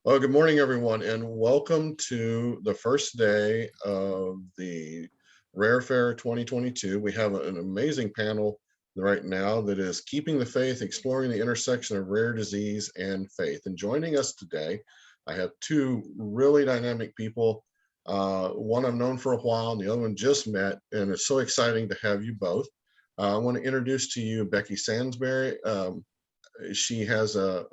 Well, good morning, everyone, and welcome to the first day of the Rare Fair 2022. We have an amazing panel right now that is Keeping the Faith, Exploring the Intersection of Rare Disease and Faith. And joining us today, I have two really dynamic people. One I've known for a while, and the other one just met, and it's so exciting to have you both. I want to introduce to you Becky Sansbury. She has a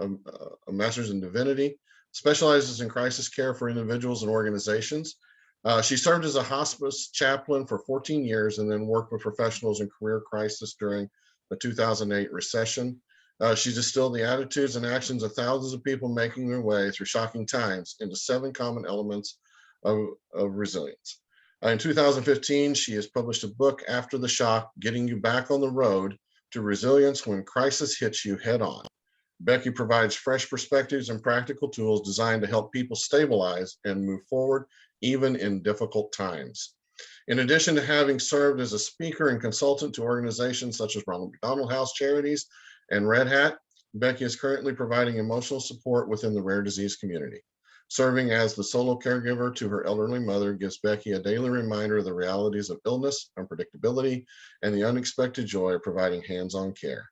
master's in divinity, specializes in crisis care for individuals and organizations. She served as a hospice chaplain for 14 years and then worked with professionals in career crisis during the 2008 recession. She distilled the attitudes and actions of thousands of people making their way through shocking times into 7 common elements of resilience. In 2015, she has published a book, After the Shock, Getting You Back on the Road to Resilience When Crisis Hits You Head On. Becky provides fresh perspectives and practical tools designed to help people stabilize and move forward, even in difficult times. In addition to having served as a speaker and consultant to organizations such as Ronald McDonald House Charities and Red Hat, Becky is currently providing emotional support within the rare disease community. Serving as the solo caregiver to her elderly mother gives Becky a daily reminder of the realities of illness, unpredictability, and the unexpected joy of providing hands-on care.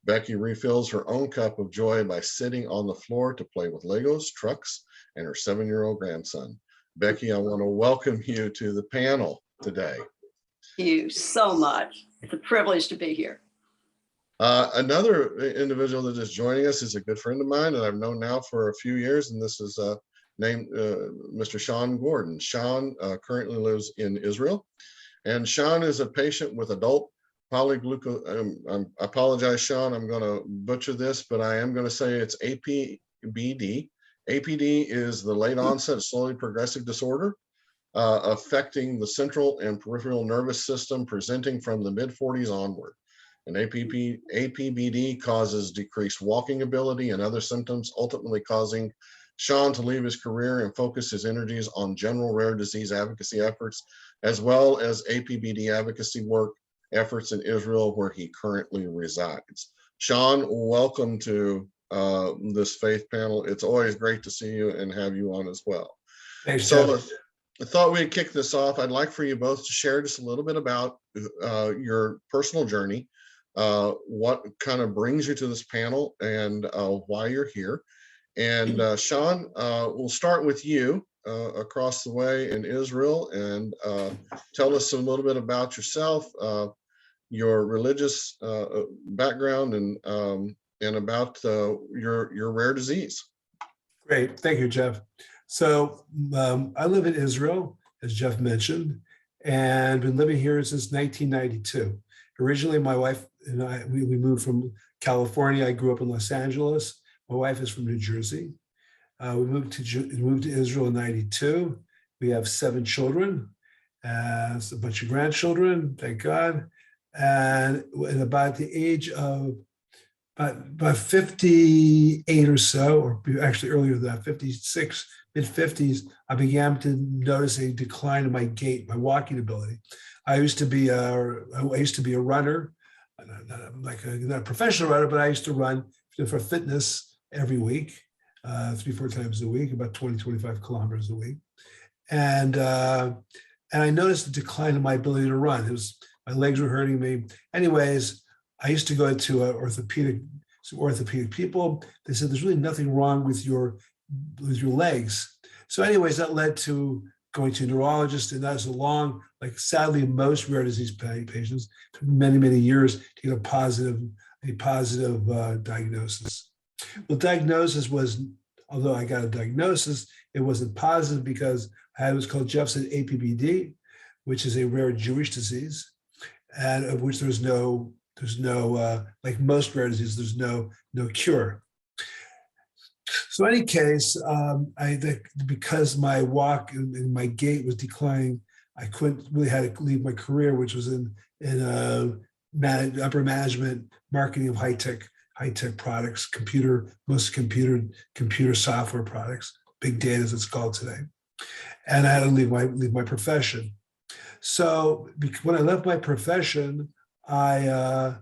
Becky refills her own cup of joy by sitting on the floor to play with Legos, trucks, and her 7-year-old grandson. Becky, I want to welcome you to the panel today. Thank you so much. It's a privilege to be here. Another individual that is joining us is a good friend of mine that I've known now for a few years, and this is named Mr. Sean Gordon. Sean currently lives in Israel, and Sean is a patient with adult polyglucoside. I apologize, Sean, I'm going to butcher this, but I am going to say it's APBD. APD is the late onset, slowly progressive disorder affecting the central and peripheral nervous system, presenting from the mid-40s onward. And APBD causes decreased walking ability and other symptoms, ultimately causing Sean to leave his career and focus his energies on general rare disease advocacy efforts, as well as APBD advocacy work efforts in Israel, where he currently resides. Sean, welcome to this faith panel. It's always great to see you and have you on as well. Thanks, so Jeff. I thought we'd kick this off. I'd like for you both to share just a little bit about your personal journey, what kind of brings you to this panel, and why you're here. And Sean, we'll start with you across the way in Israel, and tell us a little bit about yourself, your religious background, and about your rare disease. Great, thank you, Jeff. So I live in Israel, as Jeff mentioned, and been living here since 1992. Originally, my wife and I, we moved from California. I grew up in Los Angeles. My wife is from New Jersey. We moved to Israel in 92. We have 7 children, a bunch of grandchildren, thank God. And at about the age of about 58 or so, or actually earlier than that, 56, mid-50s, I began to notice a decline in my gait, my walking ability. I used to be a runner, not a professional runner, but I used to run for fitness every week, 3-4 times a week, about 20-25 kilometers a week. And I noticed a decline in my ability to run. My legs were hurting me. Anyways, I used to go to some orthopedic people. They said, there's really nothing wrong with your legs. So anyways, that led to going to a neurologist, and that's like sadly, most rare disease patients took many, many years to get a positive diagnosis. Well, diagnosis was, although I got a diagnosis, it wasn't positive because I had what's called, Jeff said, APBD, which is a rare Jewish disease, and of which there's no like most rare diseases, there's no cure. So in any case, because my walk and my gait was declining, I couldn't really had to leave my career, which was in upper management, marketing of high tech products, most computer software products, big data as it's called today, and I had to leave my profession. So when I left my profession, I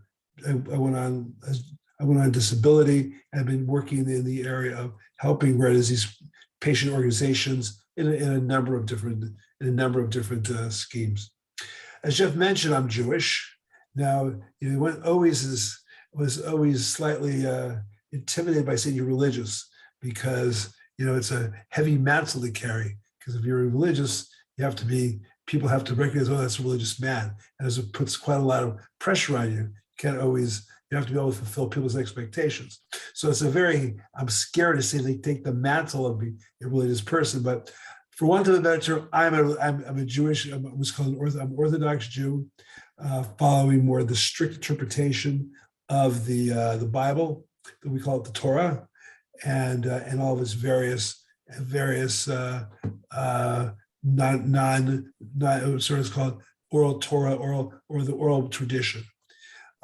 went on disability, and I've been working in the area of helping rare disease patient organizations in a number of different schemes. As Jeff mentioned, I'm Jewish. Now, one was always slightly intimidated by saying you're religious, because it's a heavy mantle to carry. Because if you're religious, people have to recognize, oh, that's a religious man, and as it puts quite a lot of pressure on you. You have to be able to fulfill people's expectations. So I'm scared to say they take the mantle of being a religious person, but for want of a better term, I'm a Jewish, I'm Orthodox Jew, following more the strict interpretation of the Bible, that we call it the Torah, and all of its various sort of called oral Torah, or the oral tradition.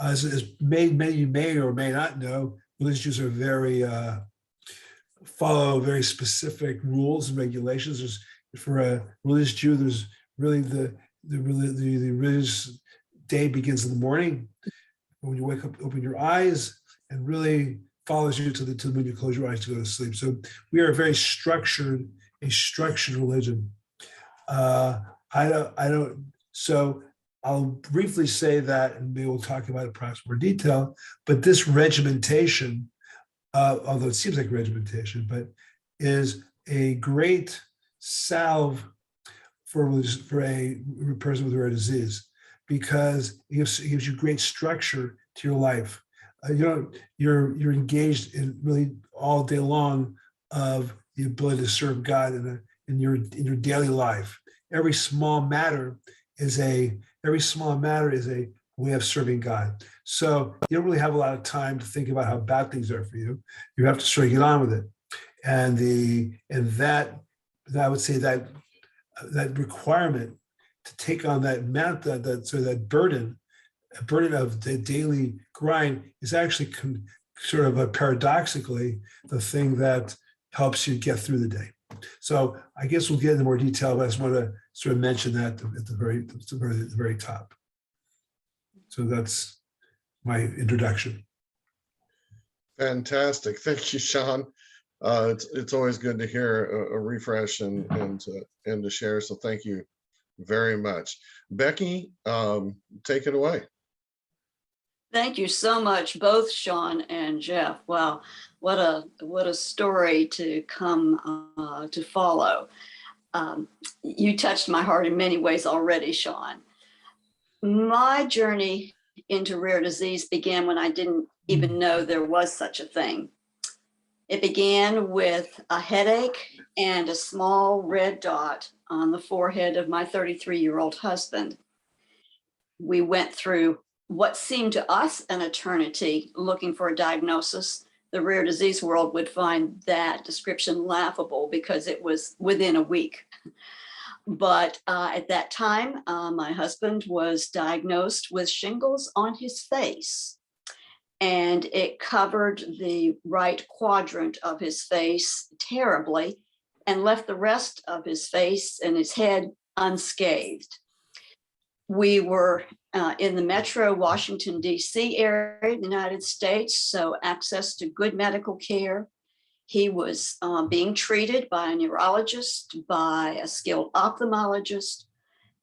As many you may or may not know, religious Jews are follow very specific rules and regulations. For a religious Jew, there's really the religious day begins in the morning when you wake up, open your eyes, and really follows you to when you close your eyes to go to sleep. So we are a structured religion. So I'll briefly say that, and maybe we'll talk about it perhaps more detail, but this regimentation, although it seems like regimentation, but is a great salve for a person with a rare disease, because it gives you great structure to your life. You're engaged in really all day long of the ability to serve God in your daily life. Every small matter is a way of serving God. So you don't really have a lot of time to think about how bad things are for you. You have to sort of get on with it. And that I would say that requirement to take on that burden of the daily grind is actually sort of paradoxically the thing that helps you get through the day. So I guess we'll get into more detail, but I just want to sort of mention that at the very top. So that's my introduction. Fantastic. Thank you, Sean. It's always good to hear a refresh and to share. So thank you very much. Becky, take it away. Thank you so much, both Sean and Jeff. Wow, what a story to come to follow. You touched my heart in many ways already, Sean. My journey into rare disease began when I didn't even know there was such a thing. It began with a headache and a small red dot on the forehead of my 33-year-old husband. We went through what seemed to us an eternity looking for a diagnosis. The rare disease world would find that description laughable because it was within a week. But at that time, my husband was diagnosed with shingles on his face, and it covered the right quadrant of his face terribly and left the rest of his face and his head unscathed. We were in the metro Washington, D.C. area of the United States, so access to good medical care. He was being treated by a neurologist, by a skilled ophthalmologist,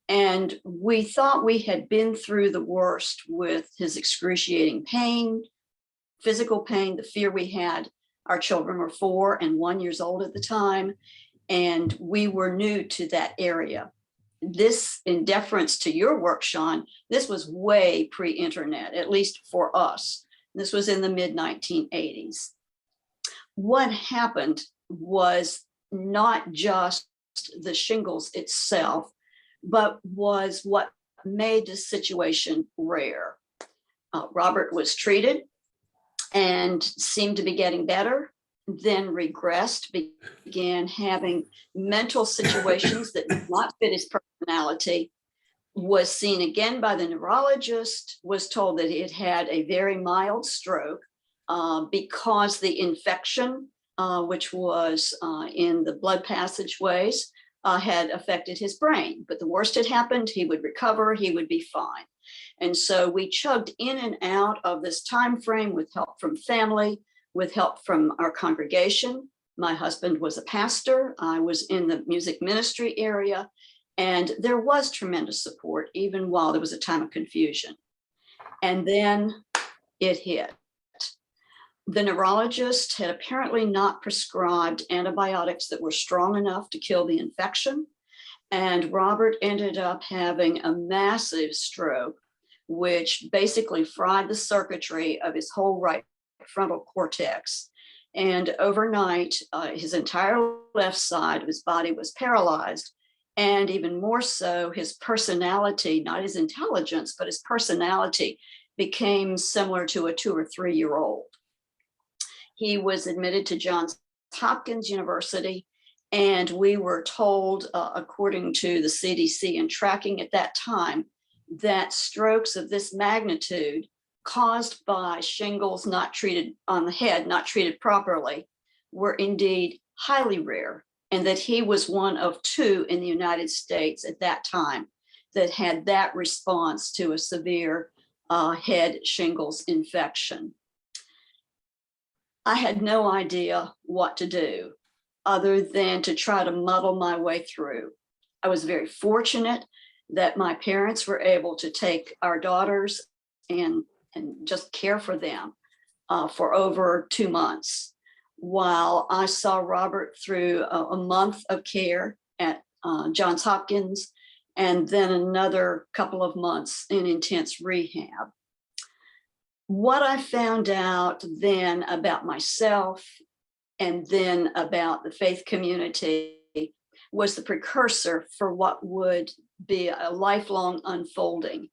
and we thought we had been through the worst with his excruciating pain, physical pain, the fear we had. Our children were 4 and 1 years old at the time, and we were new to that area. This, in deference to your work, Sean, this was way pre-internet, at least for us. This was in the mid-1980s. What happened was not just the shingles itself, but was what made the situation rare. Robert was treated and seemed to be getting better, then regressed, began having mental situations that did not fit his personality, was seen again by the neurologist, was told that he had had a very mild stroke because the infection, which was in the blood passageways, had affected his brain. But the worst had happened, he would recover, he would be fine. And so we chugged in and out of this time frame with help from family, with help from our congregation, My husband was a pastor. I was in the music ministry area, and there was tremendous support, even while there was a time of confusion. And then it hit. The neurologist had apparently not prescribed antibiotics that were strong enough to kill the infection. And Robert ended up having a massive stroke, which basically fried the circuitry of his whole right frontal cortex. And overnight, his entire left side of his body was paralyzed. And even more so, his personality, not his intelligence, but his personality became similar to a 2 or 3 year old. He was admitted to Johns Hopkins University, and we were told, according to the CDC and tracking at that time, that strokes of this magnitude caused by shingles not treated on the head, not treated properly, were indeed highly rare, and that he was one of 2 in the United States at that time that had that response to a severe head shingles infection. I had no idea what to do other than to try to muddle my way through. I was very fortunate that my parents were able to take our daughters and just care for them for over 2 months, while I saw Robert through a month of care at Johns Hopkins, and then another couple of months in intense rehab. What I found out then about myself and then about the faith community was the precursor for what would be a lifelong unfolding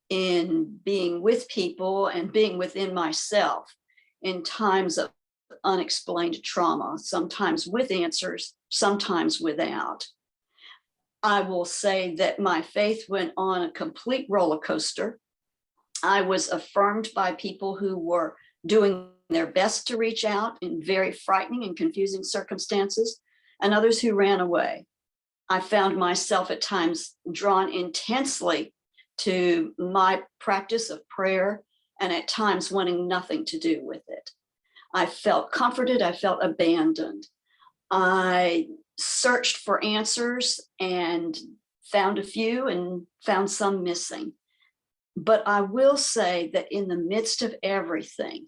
in being with people and being within myself in times of unexplained trauma, sometimes with answers, sometimes without. I will say that my faith went on a complete roller coaster. I was affirmed by people who were doing their best to reach out in very frightening and confusing circumstances, and others who ran away. I found myself at times drawn intensely to my practice of prayer, and at times wanting nothing to do with it. I felt comforted, I felt abandoned. I searched for answers and found a few and found some missing. But I will say that in the midst of everything,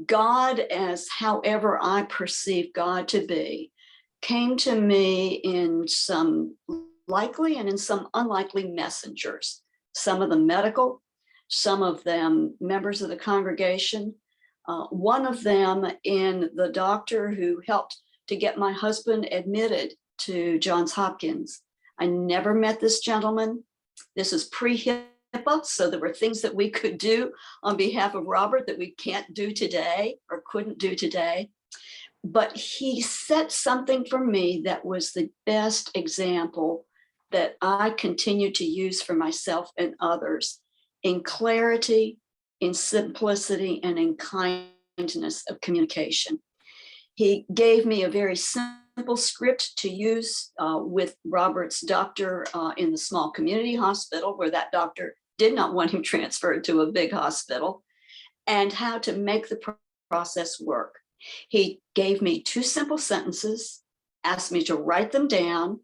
God, as however I perceive God to be, came to me in some likely and in some unlikely messengers, some of them medical, some of them members of the congregation, one of them in the doctor who helped to get my husband admitted to Johns Hopkins. I never met this gentleman. This is pre-HIPAA, so there were things that we could do on behalf of Robert that we can't do today or couldn't do today. But he set something for me that was the best example that I continue to use for myself and others in clarity, in simplicity, and in kindness of communication. He gave me a very simple script to use with Robert's doctor in the small community hospital, where that doctor did not want him transferred to a big hospital, and how to make the process work. He gave me 2 simple sentences, asked me to write them down,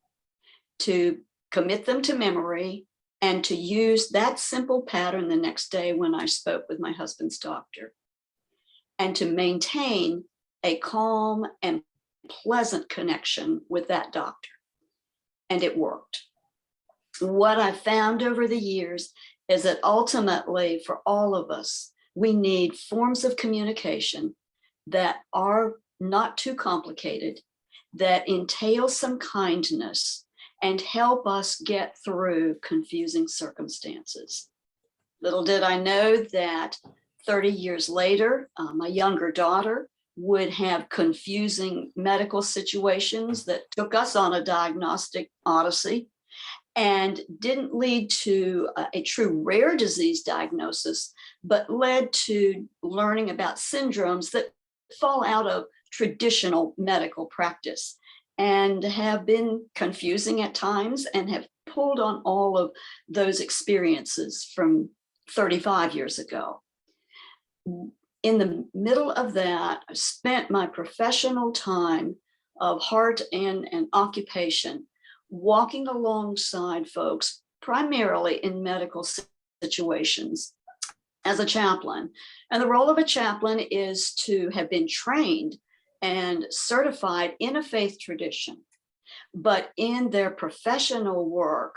to commit them to memory, and to use that simple pattern the next day when I spoke with my husband's doctor, and to maintain a calm and pleasant connection with that doctor. And it worked. What I found over the years is that ultimately, for all of us, we need forms of communication that are not too complicated, that entail some kindness and help us get through confusing circumstances. Little did I know that 30 years later, my younger daughter would have confusing medical situations that took us on a diagnostic odyssey and didn't lead to a true rare disease diagnosis, but led to learning about syndromes that fall out of traditional medical practice and have been confusing at times and have pulled on all of those experiences from 35 years ago. in the middle of that, I spent my professional time of heart and occupation walking alongside folks, primarily in medical situations, as a chaplain. And the role of a chaplain is to have been trained and certified in a faith tradition, but in their professional work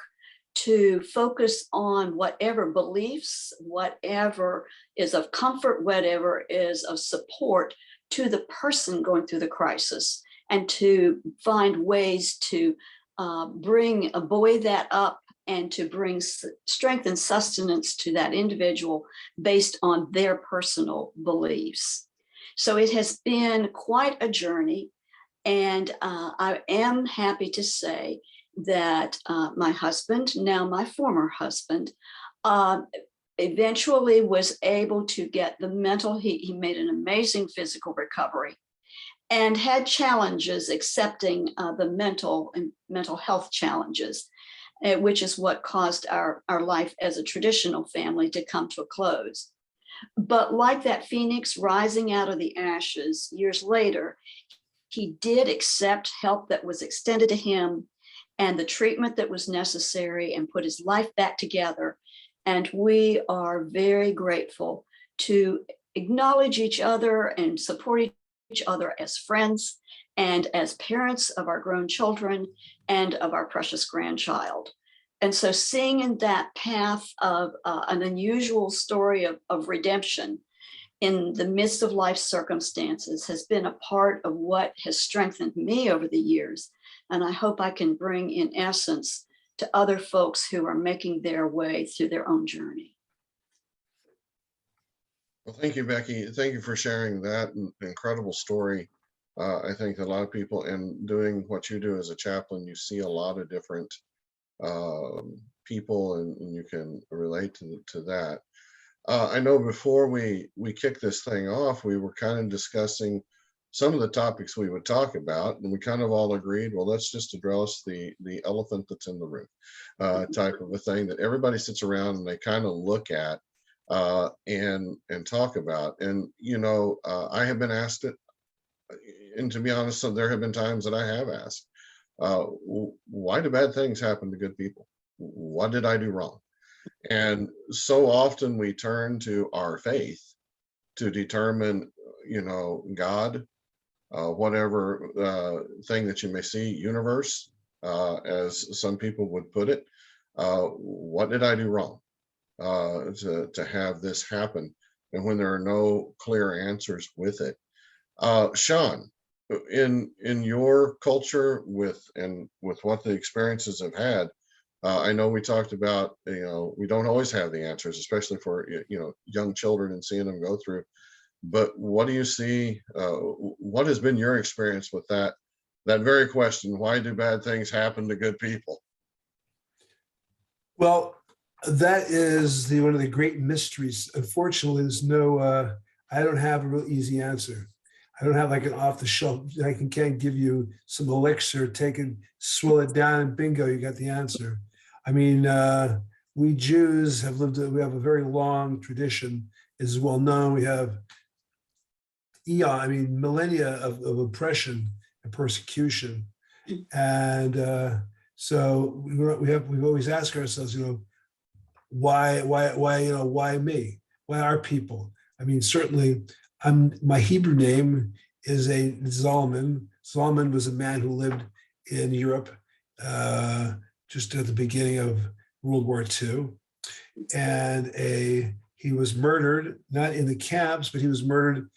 to focus on whatever beliefs, whatever is of comfort, whatever is of support to the person going through the crisis, and to find ways to buoy that up and to bring strength and sustenance to that individual based on their personal beliefs. So it has been quite a journey. And I am happy to say that my husband, now my former husband, eventually was able to get the mental, he made an amazing physical recovery and had challenges accepting the mental health challenges, which is what caused our life as a traditional family to come to a close. But like that phoenix rising out of the ashes years later, he did accept help that was extended to him and the treatment that was necessary and put his life back together. And we are very grateful to acknowledge each other and support each other as friends and as parents of our grown children and of our precious grandchild. And so seeing in that path of an unusual story of redemption in the midst of life circumstances has been a part of what has strengthened me over the years. And I hope I can bring in essence to other folks who are making their way through their own journey. Well, thank you, Becky. Thank you for sharing that incredible story. I think a lot of people, in doing what you do as a chaplain, you see a lot of different people, and you can relate to that. I know before we kicked this thing off, we were kind of discussing some of the topics we would talk about, and we kind of all agreed, well, let's just address the elephant that's in the room, type of a thing that everybody sits around and they kind of look at and talk about. And I have been asked it, and to be honest, there have been times that I have asked, why do bad things happen to good people? What did I do wrong? And so often we turn to our faith to determine, God, whatever thing that you may see, universe, as some people would put it. What did I do wrong to have this happen? And when there are no clear answers with it. Sean, in your culture with what the experiences have had, I know we talked about, we don't always have the answers, especially for, young children and seeing them go through. But what do you see? What has been your experience with that very question? Why do bad things happen to good people? Well, that is one of the great mysteries. Unfortunately, there's no, I don't have a real easy answer. I don't have like an off the shelf, can't give you some elixir, take it, swill it down, and bingo, you got the answer. I mean, we Jews we have a very long tradition, is well known. We have millennia of oppression and persecution. And so we've always asked ourselves, why me? Why our people? I mean, certainly my Hebrew name is Zalman. Zalman was a man who lived in Europe just at the beginning of World War II. And he was murdered, not in the camps, but he was murdered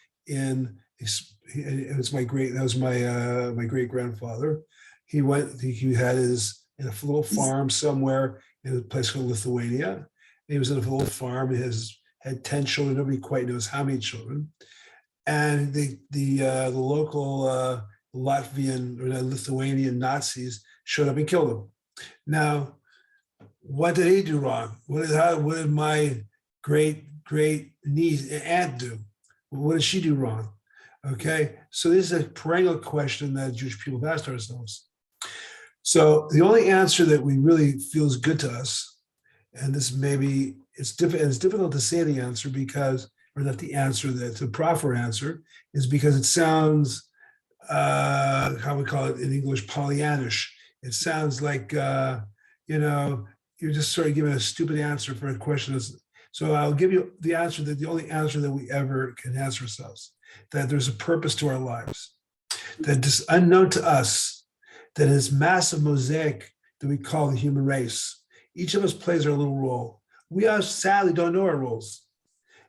my great grandfather. He had in a little farm somewhere in a place called Lithuania. He was in a little farm. He had 10 children. Nobody quite knows how many children. And the local Latvian or Lithuanian Nazis showed up and killed him. Now, what did he do wrong? What did my great aunt do? What did she do wrong? Okay, so this is a perennial question that Jewish people have asked ourselves. So the only answer that we really feels good to us, and this maybe it's difficult to say the answer because or not the answer, that's a proper answer, is because it sounds, how we call it in English, Pollyannish. It sounds like, you're just sort of giving a stupid answer for a question. So I'll give you the answer, that the only answer that we ever can ask ourselves, that there's a purpose to our lives, that is unknown to us, that is massive mosaic that we call the human race. Each of us plays our little role. We sadly don't know our roles.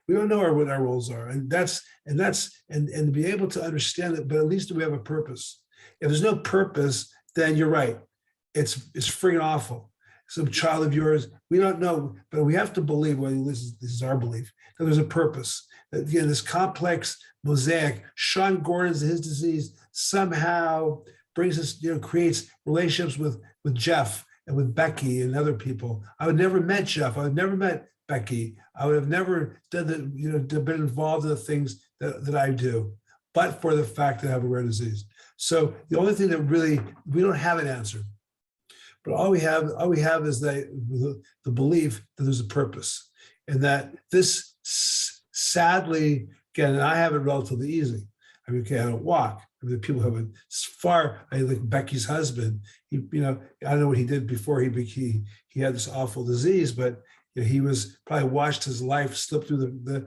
We don't know what our roles are, and to be able to understand it. But at least we have a purpose. If there's no purpose, then you're right. It's freaking awful. Some child of yours, we don't know, but we have to believe. Well, this is our belief, that there's a purpose. That again, this complex mosaic. Sean Gordon's his disease somehow brings us, creates relationships with Jeff and with Becky and other people. I would never met Jeff. I would never met Becky. I would have never done been involved in the things that I do, but for the fact that I have a rare disease. So the only thing that really, we don't have an answer, but all we have is the belief that there's a purpose, and that this, sadly, again, I have it relatively easy. I mean, okay, I don't walk. I mean, the people have it far. Like Becky's husband. I don't know what he did before he had this awful disease, but he was probably watched his life slip through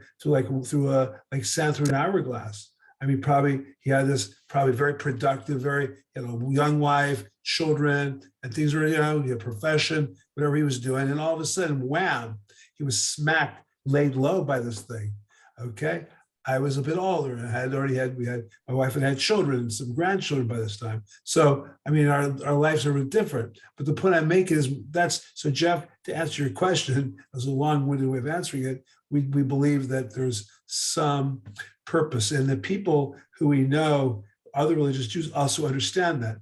sand through an hourglass. I mean, he had this very productive, very young wife, children, and things were, he had a profession, whatever he was doing, and all of a sudden, wham, he was smacked, laid low by this thing. Okay, I was a bit older, and my wife had had children and some grandchildren by this time. So I mean, our lives are different. But the point I'm making is so Jeff, to answer your question, as a long-winded way of answering it, we believe that there's some purpose, and the people who we know, other religious Jews, also understand that.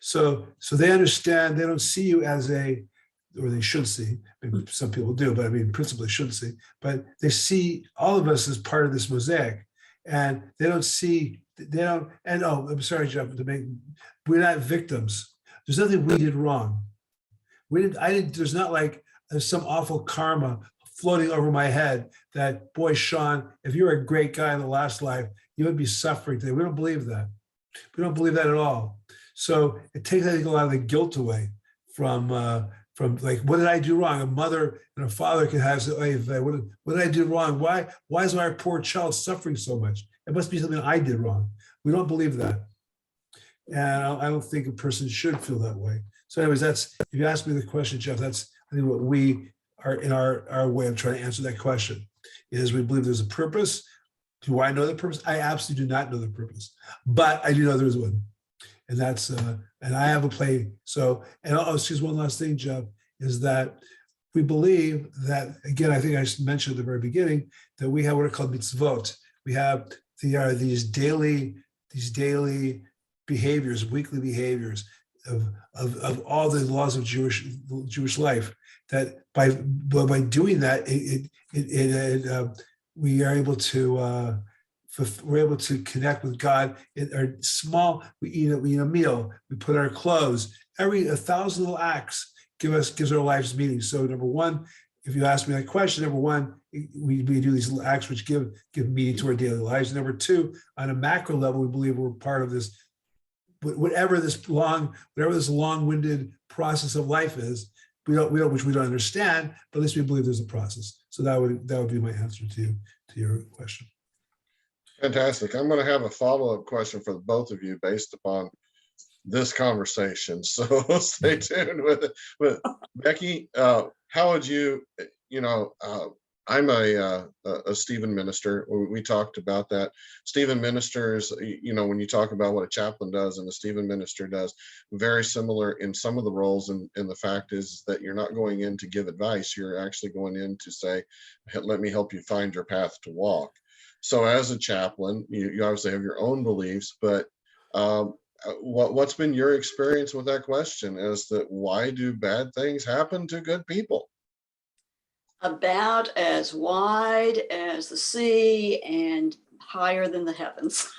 So they understand. They don't see you as or they should see. Maybe some people do, but I mean, principally should see. But they see all of us as part of this mosaic, and they don't see. They don't. And I'm sorry, Jeff. We're not victims. There's nothing we did wrong. There's not like there's some awful karma floating over my head that, boy, Sean, if you were a great guy in the last life, you would be suffering today. We don't believe that. We don't believe that at all. So it takes, I think, a lot of the guilt away from like, what did I do wrong? A mother and a father can have, what did I do wrong? Why is my poor child suffering so much? It must be something I did wrong. We don't believe that. And I don't think a person should feel that way. So anyways, if you ask me the question, Jeff, that's, I think, what we are in our way of trying to answer that question, is we believe there's a purpose. Do I know the purpose? I absolutely do not know the purpose, but I do know there is one. And that's, and I have a play. So, and excuse one last thing, Jeff, is that we believe that, again, I think I mentioned at the very beginning, that we have what are called mitzvot. We have these daily behaviors, weekly behaviors of all the laws of Jewish life. That by doing that, we are able to we're able to connect with God. In our small, we eat a meal, we put our clothes. 1,000 little acts gives our lives meaning. So number one, if you ask me that question, number one, we do these little acts which give meaning to our daily lives. Number two, on a macro level, we believe we're part of this, whatever this long-winded process of life is. Which we don't understand, but at least we believe there's a process. So that would be my answer to your question. Fantastic. I'm going to have a follow-up question for the both of you based upon this conversation. So stay tuned with it. But Becky, how would you, I'm a Stephen minister. We talked about that. Stephen ministers, when you talk about what a chaplain does and a Stephen minister does, very similar in some of the roles. And the fact is that you're not going in to give advice. You're actually going in to say, let me help you find your path to walk. So as a chaplain, you obviously have your own beliefs, but what's been your experience with that question as to why do bad things happen to good people? About as wide as the sea and higher than the heavens.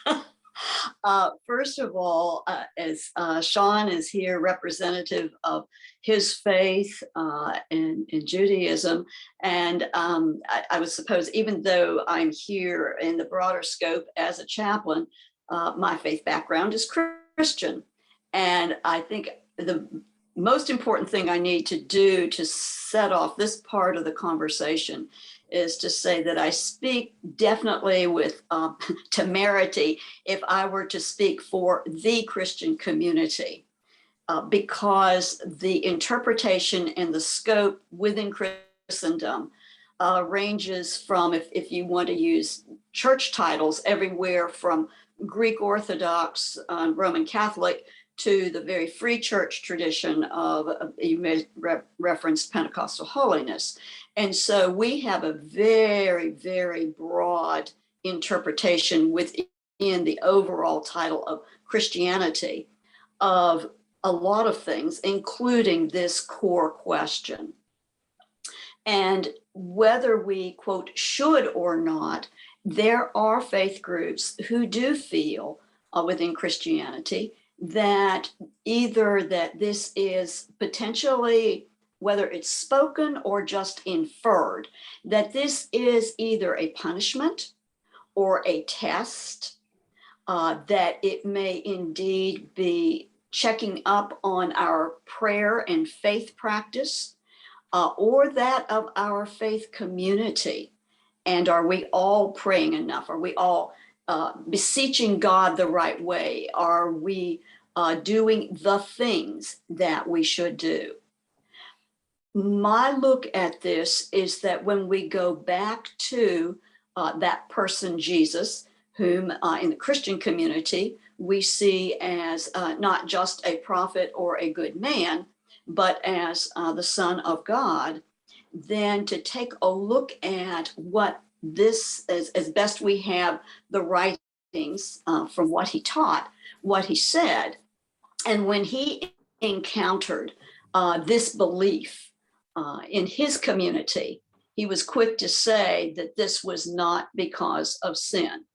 First of all, as Sean is here, representative of his faith in Judaism, and I would suppose, even though I'm here in the broader scope as a chaplain, my faith background is Christian. And I think the most important thing I need to do to set off this part of the conversation is to say that I speak definitely with temerity if I were to speak for the Christian community, because the interpretation and the scope within Christendom ranges from, if you want to use church titles, everywhere from Greek Orthodox, Roman Catholic, to the very free church tradition of, you may reference Pentecostal holiness. And so we have a very, very broad interpretation within the overall title of Christianity of a lot of things, including this core question. And whether we, quote, should or not, there are faith groups who do feel within Christianity that either that this is potentially, whether it's spoken or just inferred, that this is either a punishment or a test, that it may indeed be checking up on our prayer and faith practice, or that of our faith community. And are we all praying enough? Are we all beseeching God the right way? Are we doing the things that we should do? My look at this is that when we go back to that person, Jesus, whom in the Christian community we see as not just a prophet or a good man, but as the Son of God, then to take a look at what this, as best we have the writings from what he taught, what he said, and when he encountered this belief in his community, he was quick to say that this was not because of sin.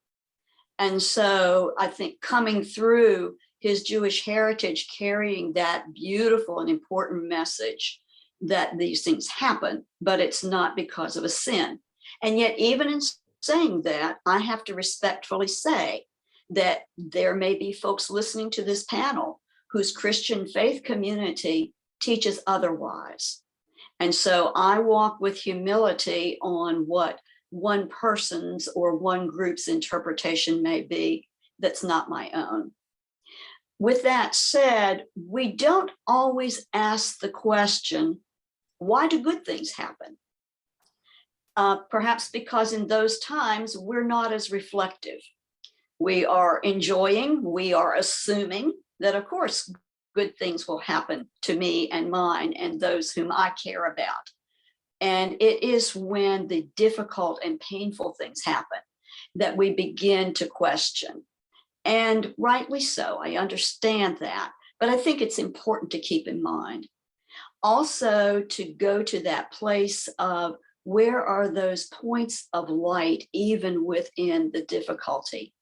And so I think coming through his Jewish heritage, carrying that beautiful and important message that these things happen, but it's not because of a sin. And yet, even in saying that, I have to respectfully say that there may be folks listening to this panel whose Christian faith community teaches otherwise. And so I walk with humility on what one person's or one group's interpretation may be that's not my own. With that said, we don't always ask the question, why do good things happen? Perhaps because in those times, we're not as reflective. We are enjoying, we are assuming that, of course, good things will happen to me and mine and those whom I care about. And it is when the difficult and painful things happen that we begin to question. And rightly so, I understand that. But I think it's important to keep in mind. Also, to go to that place of where are those points of light, even within the difficulty?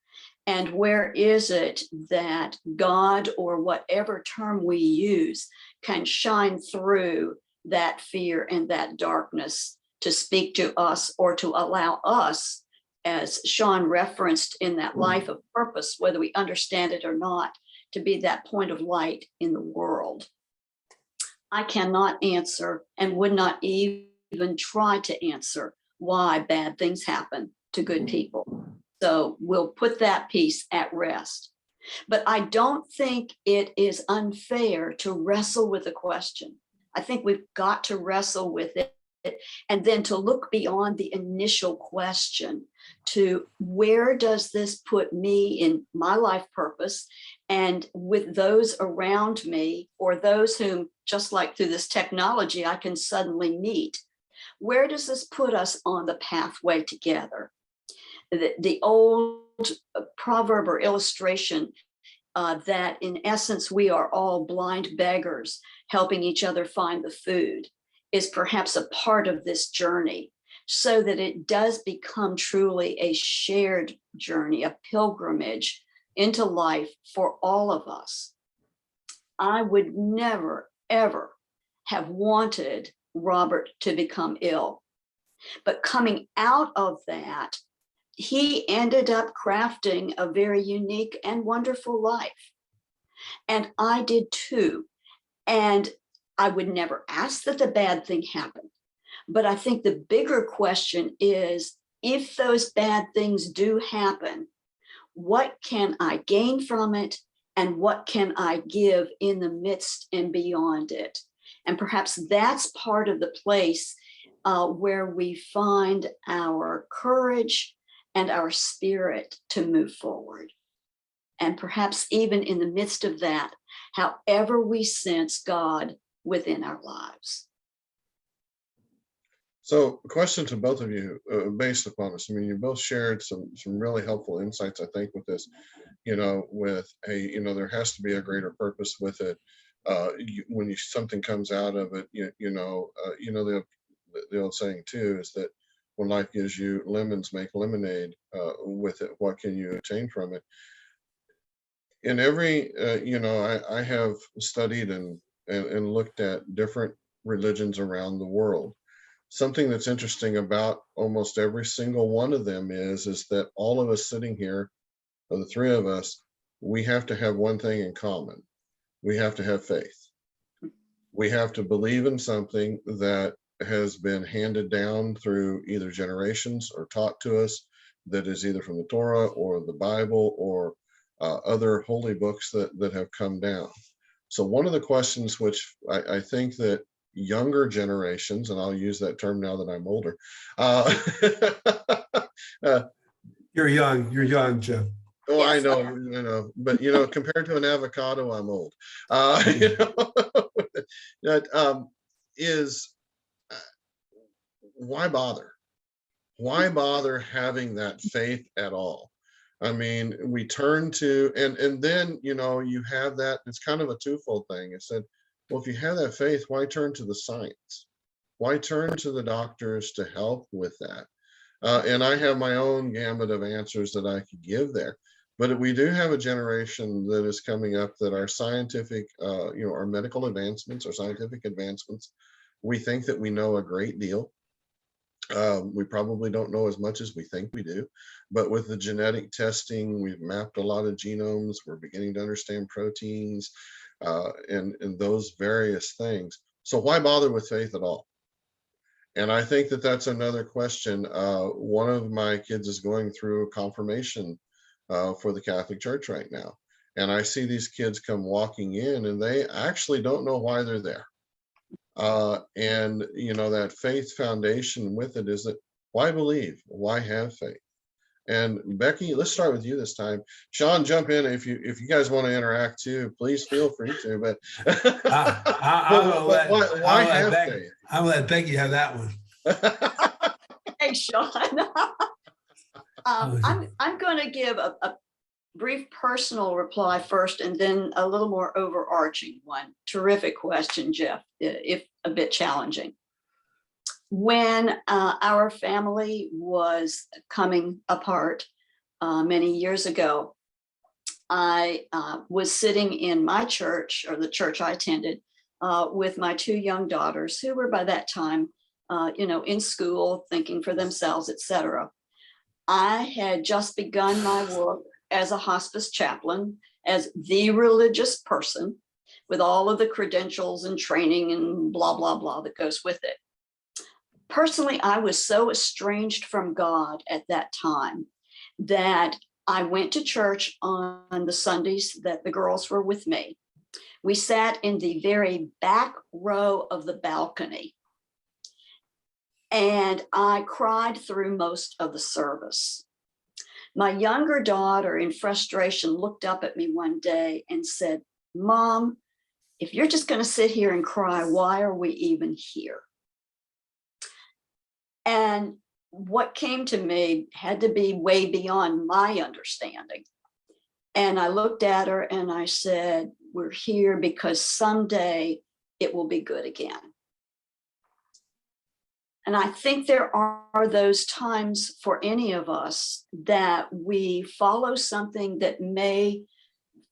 And where is it that God, or whatever term we use, can shine through that fear and that darkness to speak to us, or to allow us, as Sean referenced, in that life of purpose, whether we understand it or not, to be that point of light in the world? I cannot answer, and would not even try to answer, why bad things happen to good people. So we'll put that piece at rest. But I don't think it is unfair to wrestle with the question. I think we've got to wrestle with it, and then to look beyond the initial question to where does this put me in my life purpose, and with those around me, or those whom, just like through this technology, I can suddenly meet. Where does this put us on the pathway together? The old proverb or illustration that in essence we are all blind beggars helping each other find the food is perhaps a part of this journey, so that it does become truly a shared journey, a pilgrimage into life for all of us. I would never, ever have wanted Robert to become ill. But coming out of that, he ended up crafting a very unique and wonderful life. And I did too. And I would never ask that the bad thing happen. But I think the bigger question is, if those bad things do happen, what can I gain from it? And what can I give in the midst and beyond it? And perhaps that's part of the place where we find our courage and our spirit to move forward. And perhaps even in the midst of that, however we sense God within our lives. So, question to both of you, based upon this. I mean, you both shared some really helpful insights, I think, with this. With there has to be a greater purpose with it. When something comes out of it, the old saying too is that when life gives you lemons, make lemonade with it. What can you obtain from it? In every, I have studied and looked at different religions around the world. Something that's interesting about almost every single one of them is that all of us sitting here, or the three of us, we have to have one thing in common. We have to have faith. We have to believe in something that has been handed down through either generations or taught to us, that is either from the Torah or the Bible or other holy books that have come down. So one of the questions which I think that younger generations, and I'll use that term now that I'm older. You're young, Jeff. Oh, Yes. I know, but compared to an avocado, I'm old. That is why bother? Why bother having that faith at all? I mean, we turn to, and then you have that. It's kind of a twofold thing. It said, well, if you have that faith, why turn to the science? Why turn to the doctors to help with that? And I have my own gamut of answers that I could give there. But we do have a generation that is coming up that our scientific, our medical advancements, our scientific advancements, we think that we know a great deal. We probably don't know as much as we think we do, but with the genetic testing, we've mapped a lot of genomes. We're beginning to understand proteins and those various things. So why bother with faith at all? And I think that that's another question. One of my kids is going through a confirmation for the Catholic Church right now. And I see these kids come walking in and they actually don't know why they're there. And that faith foundation with it is that why believe? Why have faith? And Becky, let's start with you this time. Sean, jump in if you guys want to interact too. Please feel free to. But why have faith? I'm gonna let Becky have that one. Hey, Sean. I'm going to give a brief personal reply first, and then a little more overarching one. Terrific question, Jeff, if a bit challenging. When our family was coming apart many years ago, I was sitting in my church, or the church I attended, with my two young daughters, who were by that time, in school, thinking for themselves, etc. I had just begun my work as a hospice chaplain, as the religious person, with all of the credentials and training and blah, blah, blah that goes with it. Personally, I was so estranged from God at that time that I went to church on the Sundays that the girls were with me. We sat in the very back row of the balcony, and I cried through most of the service. My younger daughter, in frustration, looked up at me one day and said, "Mom, if you're just going to sit here and cry, why are we even here?" And what came to me had to be way beyond my understanding. And I looked at her and I said, "We're here because someday it will be good again." And I think there are those times for any of us that we follow something that may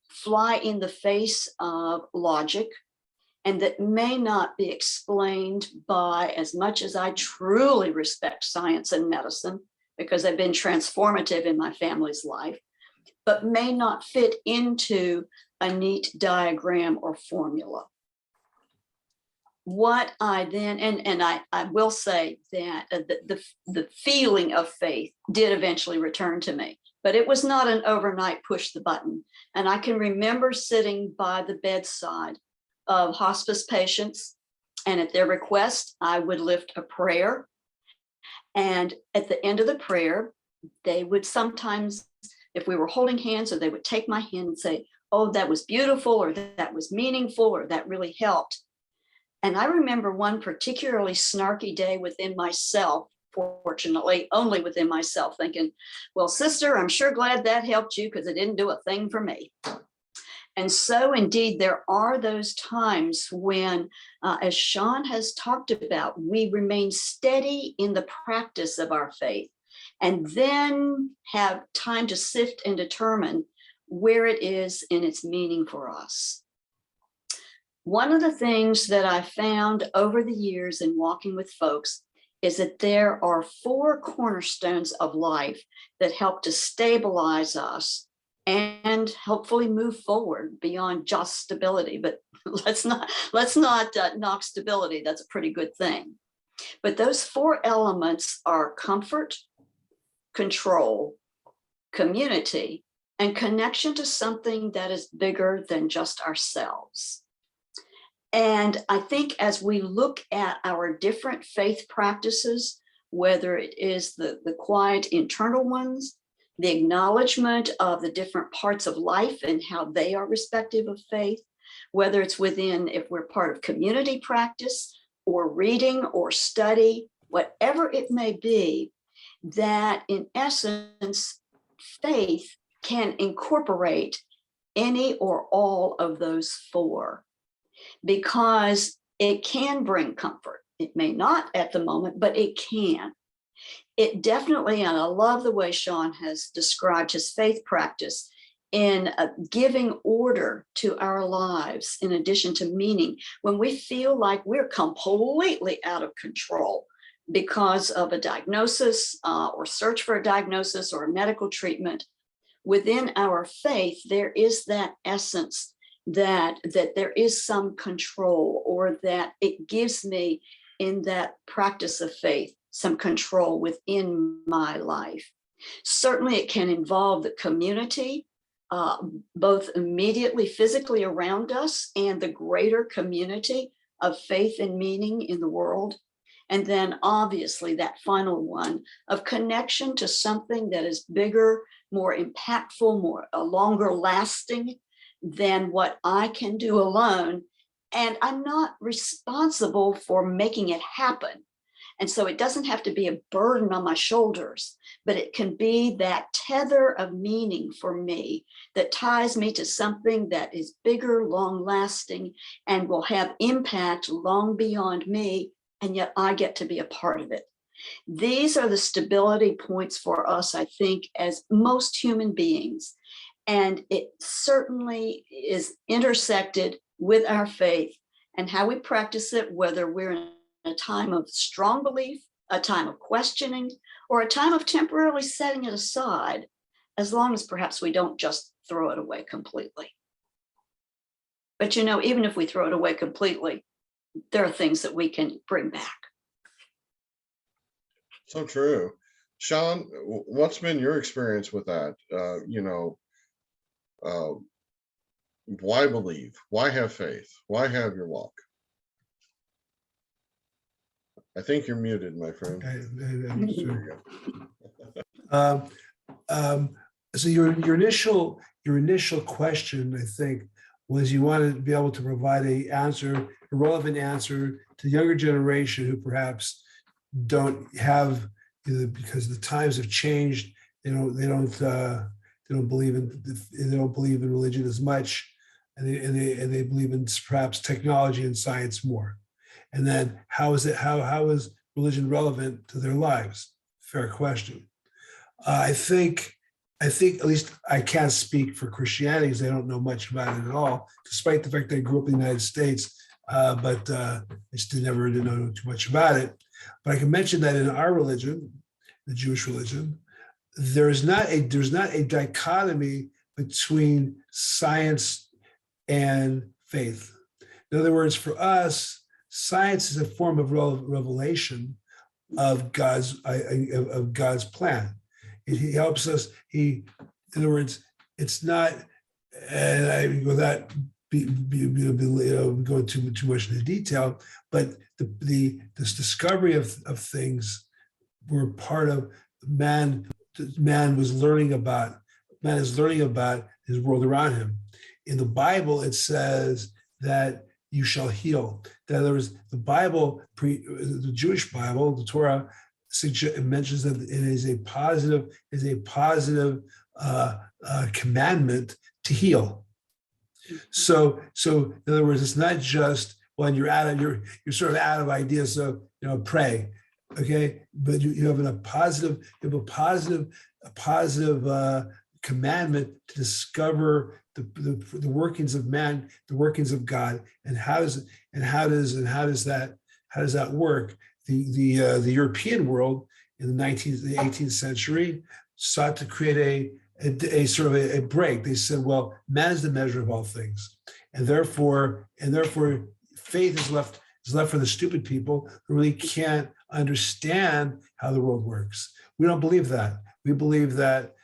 fly in the face of logic and that may not be explained by, as much as I truly respect science and medicine, because they've been transformative in my family's life, but may not fit into a neat diagram or formula. What I then, and I will say that the feeling of faith did eventually return to me, but it was not an overnight push the button. And I can remember sitting by the bedside of hospice patients, and at their request, I would lift a prayer. And at the end of the prayer, they would sometimes, if we were holding hands, or they would take my hand and say, "Oh, that was beautiful," or "That was meaningful," or "That really helped." And I remember one particularly snarky day within myself, fortunately, only within myself, thinking, "Well, sister, I'm sure glad that helped you, because it didn't do a thing for me." And so indeed, there are those times when, as Sean has talked about, we remain steady in the practice of our faith, and then have time to sift and determine where it is in its meaning for us. One of the things that I found over the years in walking with folks is that there are 4 cornerstones of life that help to stabilize us and hopefully move forward beyond just stability. But let's not knock stability. That's a pretty good thing. But those 4 elements are comfort, control, community, and connection to something that is bigger than just ourselves. And I think as we look at our different faith practices, whether it is the quiet internal ones, the acknowledgement of the different parts of life and how they are respective of faith, whether it's within, if we're part of community practice or reading or study, whatever it may be, that in essence, faith can incorporate any or all of those 4. Because it can bring comfort. It may not at the moment, but it can. It definitely, and I love the way Sean has described his faith practice in giving order to our lives in addition to meaning. When we feel like we're completely out of control because of a diagnosis or search for a diagnosis or a medical treatment, within our faith, there is that essence that there is some control, or that it gives me in that practice of faith some control within my life. Certainly it can involve the community, both immediately physically around us and the greater community of faith and meaning in the world. And then obviously that final one of connection to something that is bigger, more impactful, more longer lasting than what I can do alone. And I'm not responsible for making it happen. And so it doesn't have to be a burden on my shoulders, but it can be that tether of meaning for me that ties me to something that is bigger, long lasting, and will have impact long beyond me. And yet I get to be a part of it. These are the stability points for us, I think, as most human beings. And it certainly is intersected with our faith and how we practice it, whether we're in a time of strong belief, a time of questioning, or a time of temporarily setting it aside, as long as perhaps we don't just throw it away completely. But you know, even if we throw it away completely, there are things that we can bring back. So true. Sean, what's been your experience with that? Why believe? Why have faith? Why have your walk? I think you're muted, my friend. I'm sure. So your initial question, I think, was you wanted to be able to provide a relevant answer to the younger generation who perhaps don't have, because the times have changed. They don't believe in religion as much, and they believe in perhaps technology and science more. And then how is religion relevant to their lives? Fair question. I think at least I can't speak for Christianity because I don't know much about it at all, despite the fact that I grew up in the United States, but I just never did know too much about it. But I can mention that in our religion, the Jewish religion, there's not a dichotomy between science and faith. In other words, for us, science is a form of revelation of God's plan. He helps us. In other words, it's not. And I without going too much into detail, but this discovery of things were part of man. Man is learning about his world around him. In the Bible, it says that you shall heal. In other words, the Bible, the Jewish Bible, the Torah, mentions that it is a positive commandment to heal. So in other words, it's not just when you're sort of out of ideas, so pray, okay? But you have a positive commandment to discover the workings of man, the workings of God, and how does that work? The European world in the 18th century sought to create a sort of a break. They said, well, man is the measure of all things, and therefore faith is left for the stupid people who really can't understand how the world works. We don't believe that. We believe that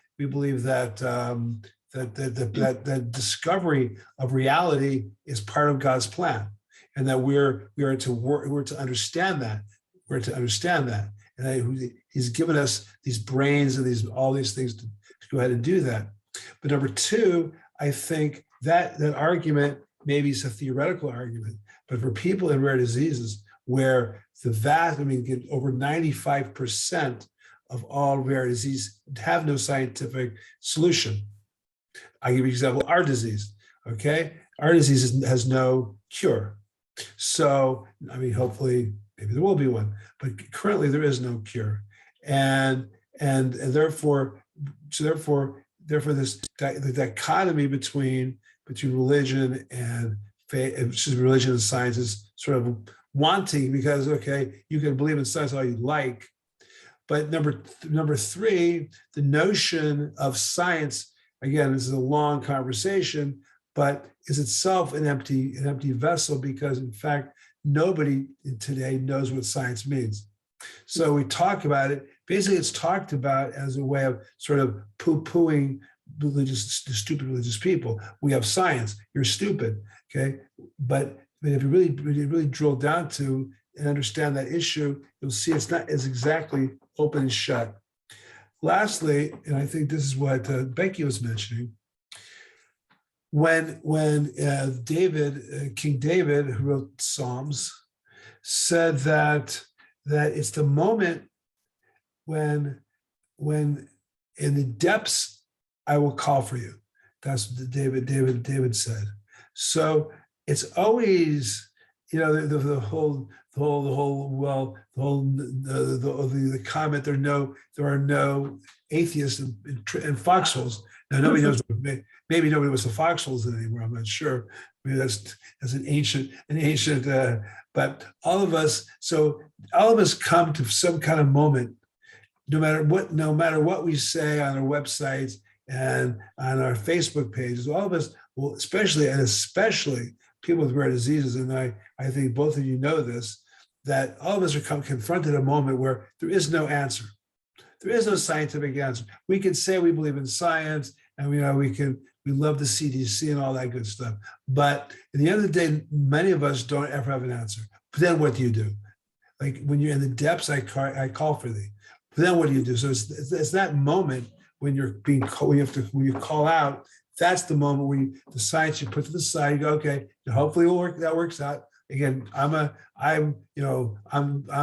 that discovery of reality is part of God's plan, and that we're to understand that. We're to understand that, and He's given us these brains and all these things to go ahead and do that. But number two, I think that argument maybe is a theoretical argument, but for people in rare diseases where over 95% of all rare disease have no scientific solution. I give you an example, our disease, okay? Our disease has no cure. So, hopefully, maybe there will be one, but currently there is no cure. And therefore the dichotomy between religion and faith, religion and science is sort of wanting, because, okay, you can believe in science all you like, but number three, the notion of science, again, this is a long conversation, but is itself an empty vessel, because in fact, nobody today knows what science means. So we talk about it. Basically, it's talked about as a way of sort of poo-pooing stupid religious people. We have science. You're stupid, okay? But if you really drill down to and understand that issue, you'll see it's not as exactly open and shut. Lastly, and I think this is what Becky was mentioning, when King David, who wrote Psalms, said that it's the moment when in the depths I will call for you. That's what David said. So it's always, the comment, there are no atheists in foxholes. Now nobody knows. Maybe nobody knows the foxholes anymore. I'm not sure. Maybe that's an ancient. But all of us come to some kind of moment, no matter what we say on our websites and on our Facebook pages. All of us will, especially people with rare diseases, and I think both of you know this, that all of us are confronted a moment where there is no answer. There is no scientific answer. We can say we believe in science, and we love the CDC and all that good stuff. But at the end of the day, many of us don't ever have an answer. But then what do you do? Like when you're in the depths, I call for thee. But then what do you do? So it's that moment when you call out. That's the moment where the science you put to the side. You go, okay, hopefully that works out. Again, I'm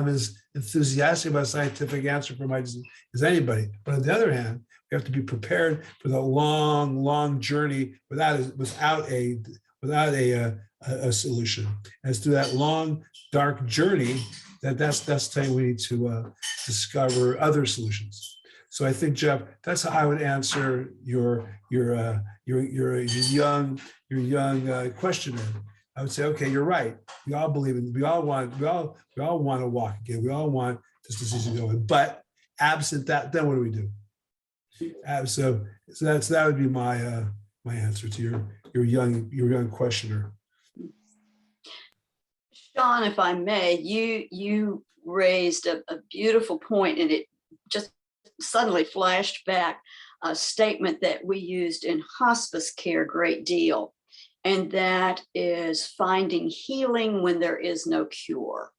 as enthusiastic about a scientific answer for my disease as anybody. But on the other hand, we have to be prepared for the long, long journey without a without a solution. And it's through that long, dark journey that's the time we need to discover other solutions. So I think, Jeff, that's how I would answer your young questioner. I would say, okay, you're right. We all believe in. We all want to walk again. We all want this disease to go in. But absent that, then what do we do? So that would be my my answer to your young questioner. Sean, if I may, you raised a beautiful point, and it just suddenly flashed back a statement that we used in hospice care a great deal, and that is finding healing when there is no cure.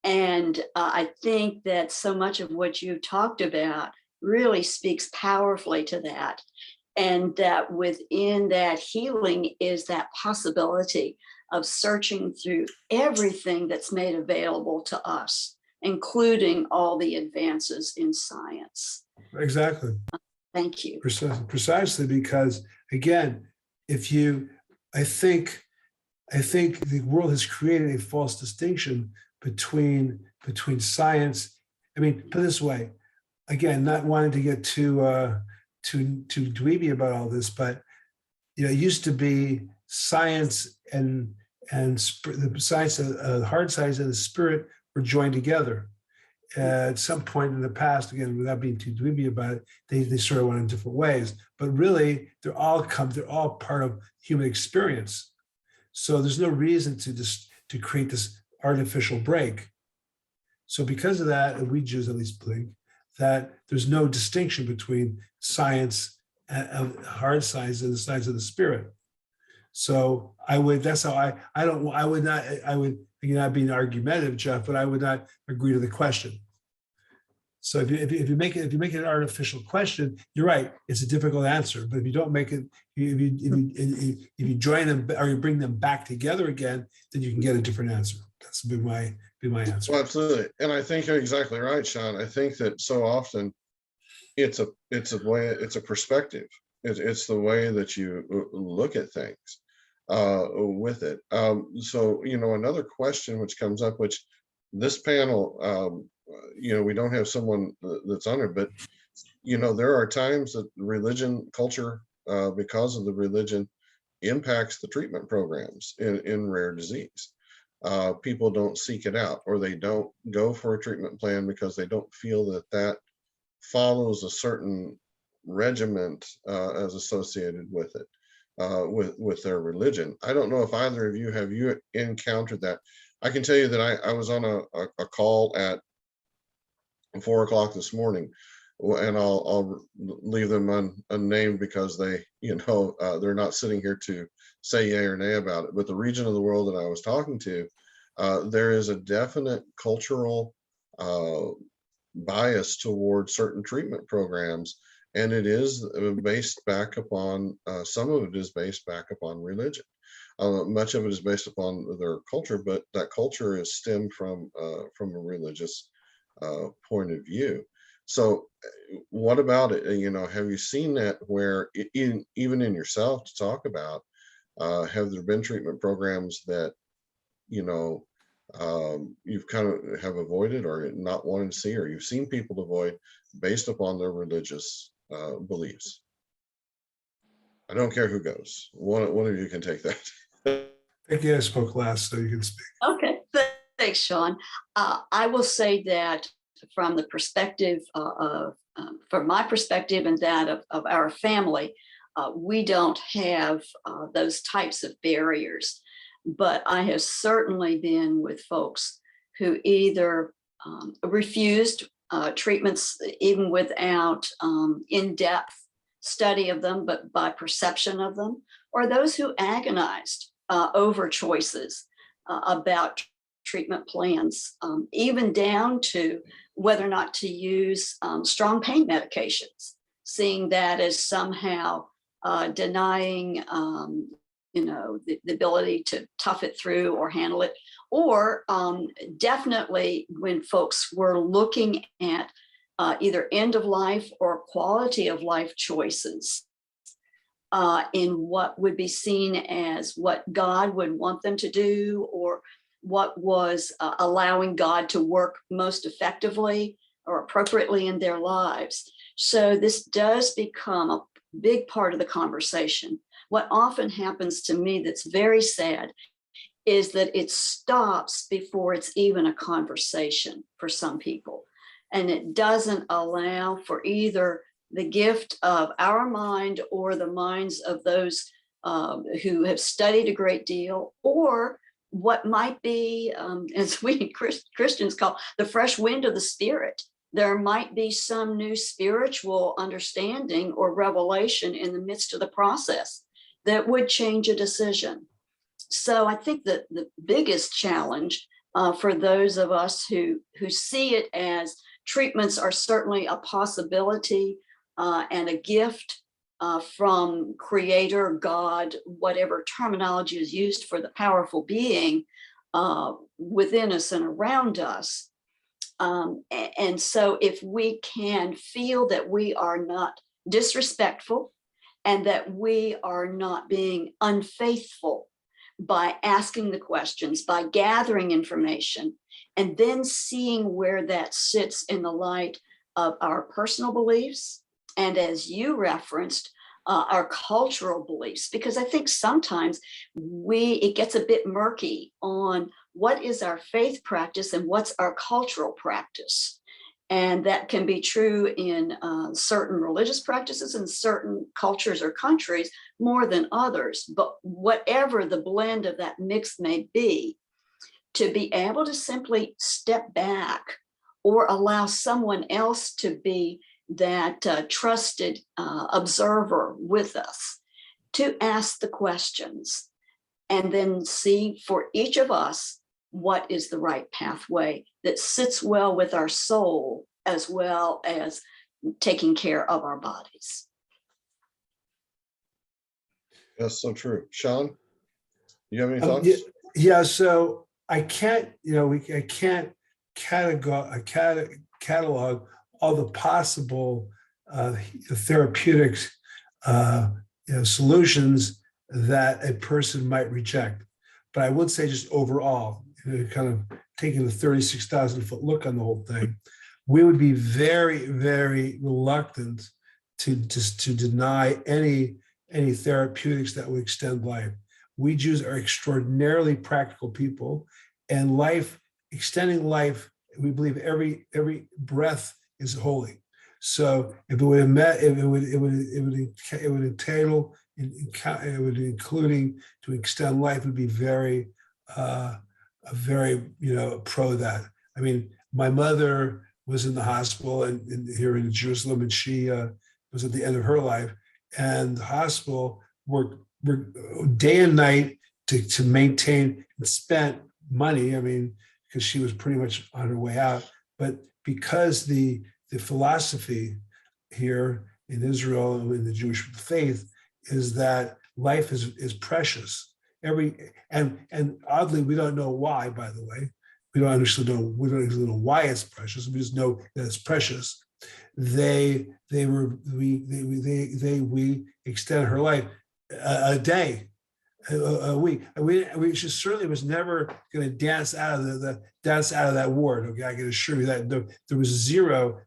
And I think that so much of what you talked about really speaks powerfully to that, and that within that healing is that possibility of searching through everything that's made available to us, including all the advances in science. Exactly. Thank you. Precisely because, again, I think the world has created a false distinction between science. I mean, put it this way, again, not wanting to get too dweeby about all this, but it used to be science and the science of the hard science and the spirit were joined together. At some point in the past, again, without being too dweeby about it, they sort of went in different ways. But really, they're all part of human experience. So there's no reason to create this artificial break. So because of that, and we Jews at least think that there's no distinction between science and hard science and the science of the spirit. So I would not being argumentative, Jeff, but I would not agree to the question. So if you make it an artificial question, you're right. It's a difficult answer. But if you don't make it, if you join them or you bring them back together again, then you can get a different answer. That's be my answer. Well, absolutely, and I think you're exactly right, Sean. I think that so often it's a perspective. It's the way that you look at things with it. So another question which comes up, which this panel, we don't have someone that's on it, but there are times that religion, culture, because of the religion, impacts the treatment programs in rare disease. People don't seek it out, or they don't go for a treatment plan because they don't feel that follows a certain regiment as associated with it, with their religion. I don't know if either of you have encountered that. I can tell you that I was on a call at 4 o'clock this morning, and I'll leave them unnamed because they, they're not sitting here to say yay or nay about it. But the region of the world that I was talking to, there is a definite cultural bias toward certain treatment programs, and it is based back upon some of it is based back upon religion. Much of it is based upon their culture, but that culture is stemmed from a religious point of view. So what about it? Have you seen that where even in yourself to talk about, have there been treatment programs that, you've kind of have avoided or not wanted to see, or you've seen people avoid based upon their religious beliefs? I don't care who goes. One of you can take that. I think I spoke last, so you can speak. Okay, thanks, Sean. I will say that from the perspective from my perspective and that of our family, we don't have those types of barriers. But I have certainly been with folks who either refused treatments even without in-depth study of them, but by perception of them, or those who agonized over choices about treatment plans, even down to whether or not to use strong pain medications, seeing that as somehow denying the ability to tough it through or handle it, or definitely when folks were looking at either end of life or quality of life choices, in what would be seen as what God would want them to do, or what was allowing God to work most effectively or appropriately in their lives. So this does become a big part of the conversation. What often happens to me that's very sad is that it stops before it's even a conversation for some people. And it doesn't allow for either the gift of our mind or the minds of those who have studied a great deal, or what might be, as we Christians call, the fresh wind of the Spirit. There might be some new spiritual understanding or revelation in the midst of the process that would change a decision. So I think that the biggest challenge for those of us who see it as treatments are certainly a possibility and a gift from Creator, God, whatever terminology is used for the powerful being within us and around us. And so if we can feel that we are not disrespectful and that we are not being unfaithful by asking the questions, by gathering information, and then seeing where that sits in the light of our personal beliefs, and as you referenced, our cultural beliefs, because I think sometimes it gets a bit murky on what is our faith practice and what's our cultural practice. And that can be true in certain religious practices in certain cultures or countries more than others. But whatever the blend of that mix may be, to be able to simply step back or allow someone else to be that trusted observer with us, to ask the questions and then see for each of us what is the right pathway that sits well with our soul as well as taking care of our bodies. That's so true. Sean, you have any thoughts? Yeah, so I can't, I can't catalog all the possible therapeutics, solutions that a person might reject. But I would say just overall, kind of taking the 36,000-foot look on the whole thing, we would be very, very reluctant to deny any therapeutics that would extend life. We Jews are extraordinarily practical people, and extending life, we believe every breath is holy. So if it would entail, including to extend life, would be very pro that. I mean, my mother was in the hospital and here in Jerusalem, and she was at the end of her life, and the hospital worked day and night to maintain and spent money. I mean, because she was pretty much on her way out, but because the philosophy here in Israel and in the Jewish faith is that life is precious. And oddly, we don't know why, by the way. We don't actually know why it's precious. We just know that it's precious. We extend her life a day, a week. She certainly was never going to dance out of that ward. Okay, I can assure you that there was zero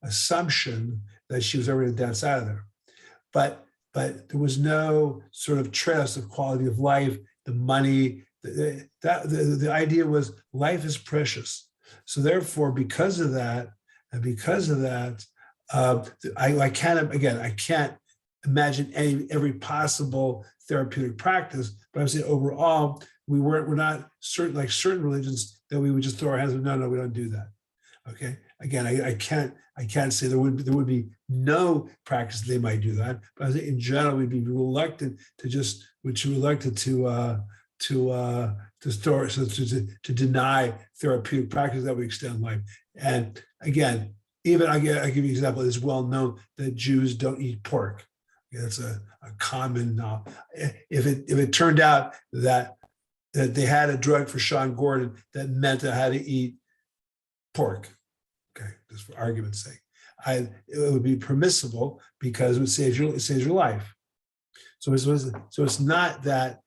assumption that she was ever going to dance out of there. But there was no sort of trust of quality of life, the money. The idea was life is precious. So therefore, because of that, I can't imagine every possible therapeutic practice. But I'm saying overall, we're not certain, like certain religions, that we would just throw our hands up. No, we don't do that. Okay. Again, I can't say there would be no practice they might do that, but I think in general we'd be reluctant to deny therapeutic practice that would extend life. And again, even I give you an example. It's well known that Jews don't eat pork. That's a common. If it turned out that they had a drug for Sean Gordon that meant I had to eat pork, okay, just for argument's sake, it would be permissible because it saves your life. So it's not that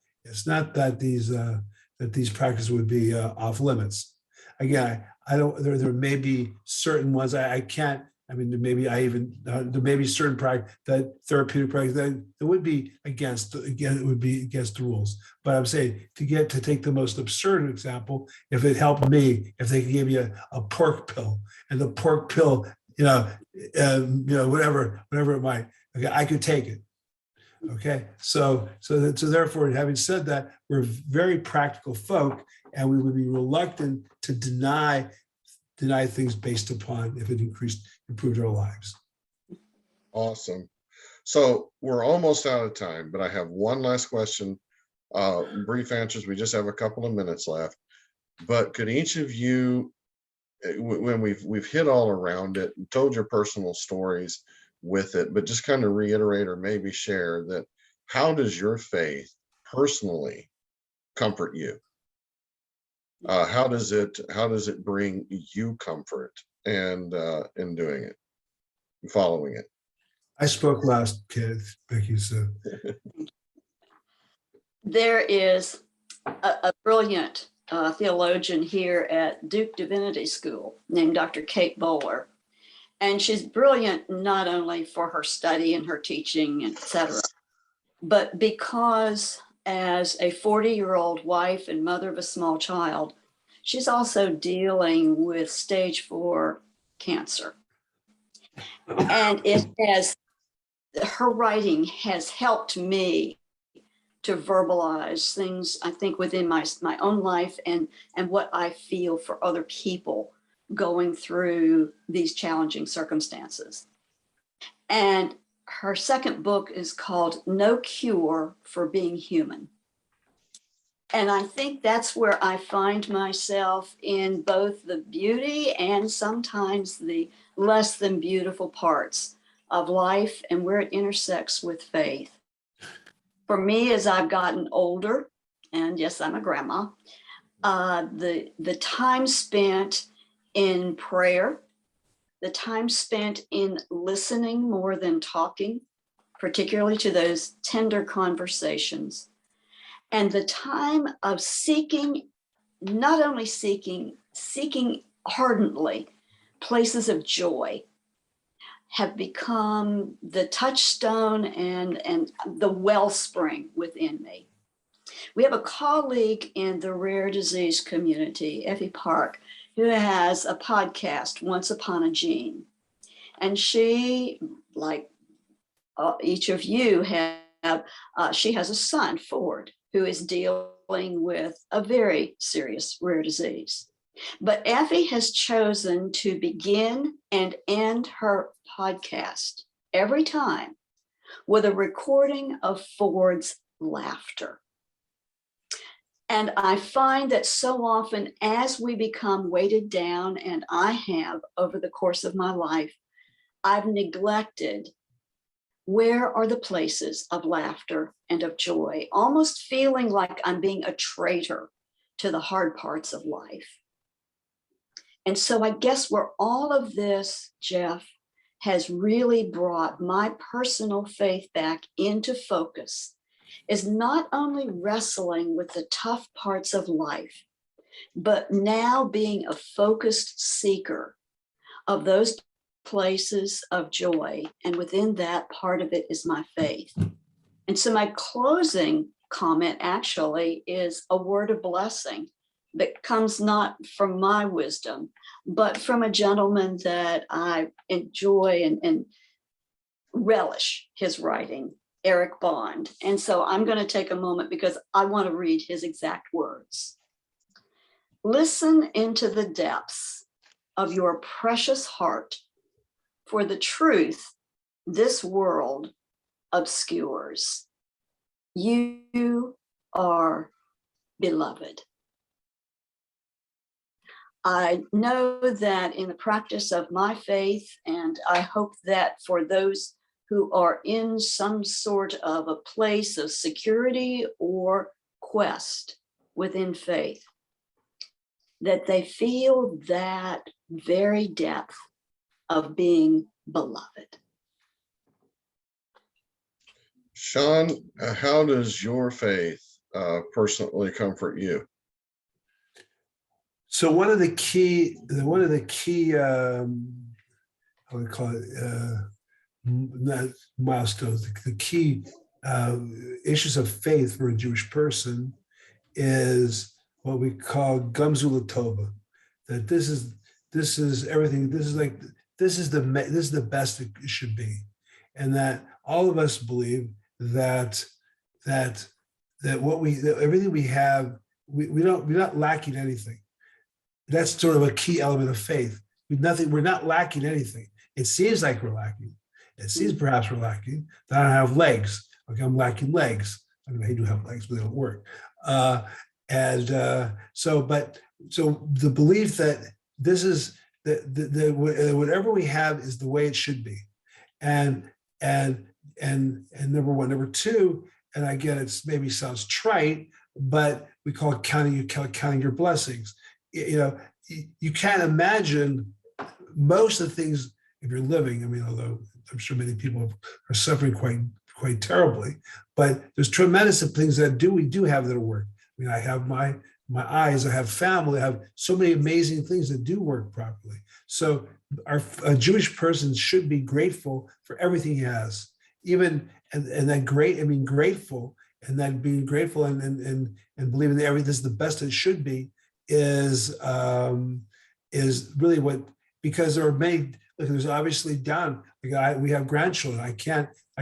these practices would be off limits. Again, I don't. There may be certain ones I can't. I mean, there may be certain therapeutic practice that would be against the rules. But I'm saying to take the most absurd example, if it helped me, if they give you a pork pill, and the pork pill, whatever it might, okay, I could take it. Okay, so therefore, having said that, we're very practical folk, and we would be reluctant to deny things based upon if it improved our lives. Awesome. So we're almost out of time, but I have one last question. Brief answers. We just have a couple of minutes left. But could each of you, when we've hit all around it and told your personal stories with it, but just kind of reiterate or maybe share that, how does your faith personally comfort you? How does it bring you comfort and in doing it, following it? I spoke last, Kenneth. Becky said. There is a brilliant theologian here at Duke Divinity School named Dr. Kate Bowler. And she's brilliant not only for her study and her teaching, etc., but because as a 40-year-old wife and mother of a small child, she's also dealing with stage 4 cancer. And her writing has helped me to verbalize things, I think, within my own life and what I feel for other people going through these challenging circumstances. And her second book is called No Cure for Being Human. And I think that's where I find myself in both the beauty and sometimes the less than beautiful parts of life and where it intersects with faith. For me, as I've gotten older, and yes, I'm a grandma, the time spent in prayer, the time spent in listening more than talking, particularly to those tender conversations, and the time of seeking, not only seeking ardently places of joy, have become the touchstone and the wellspring within me. We have a colleague in the rare disease community, Effie Park, who has a podcast, Once Upon a Gene. And she, like each of you have, she has a son, Ford, who is dealing with a very serious rare disease. But Effie has chosen to begin and end her podcast every time with a recording of Ford's laughter. And I find that so often as we become weighted down, and I have over the course of my life, I've neglected where are the places of laughter and of joy, almost feeling like I'm being a traitor to the hard parts of life. And so I guess where all of this, Jeff, has really brought my personal faith back into focus is not only wrestling with the tough parts of life, but now being a focused seeker of those places of joy. And within that, part of it is my faith. And so my closing comment actually is a word of blessing that comes not from my wisdom, but from a gentleman that I enjoy and relish his writing, Eric Bond. And so I'm going to take a moment because I want to read his exact words. Listen into the depths of your precious heart for the truth this world obscures. You are beloved. I know that in the practice of my faith, and I hope that for those who are in some sort of a place of security or quest within faith, that they feel that very depth of being beloved. Sean, how does your faith personally comfort you? So one of the key, how would I call it, not milestones, the key issues of faith for a Jewish person is what we call Gamzula Tova, that this is everything. This is the best it should be, and that all of us believe that everything we have, we're not lacking anything. That's sort of a key element of faith. We're not lacking anything. It seems like we're lacking. It seems perhaps we're lacking. That I don't have legs. Okay, I'm lacking legs. I mean, I do have legs, but they don't work. So the belief that this is whatever we have is the way it should be, and number one, number two, and again, it's maybe sounds trite, but we call it counting your blessings. You know, you can't imagine most of the things if you're living. I mean, although I'm sure many people are suffering quite terribly, but there's tremendous things that we do have that work. I mean, I have my eyes, I have family, I have so many amazing things that do work properly. So a Jewish person should be grateful for everything he has, even and that great. I mean, grateful, and that being grateful and believing that everything is the best it should be is really what, because there are many. Look, there's obviously down. Like we have grandchildren. I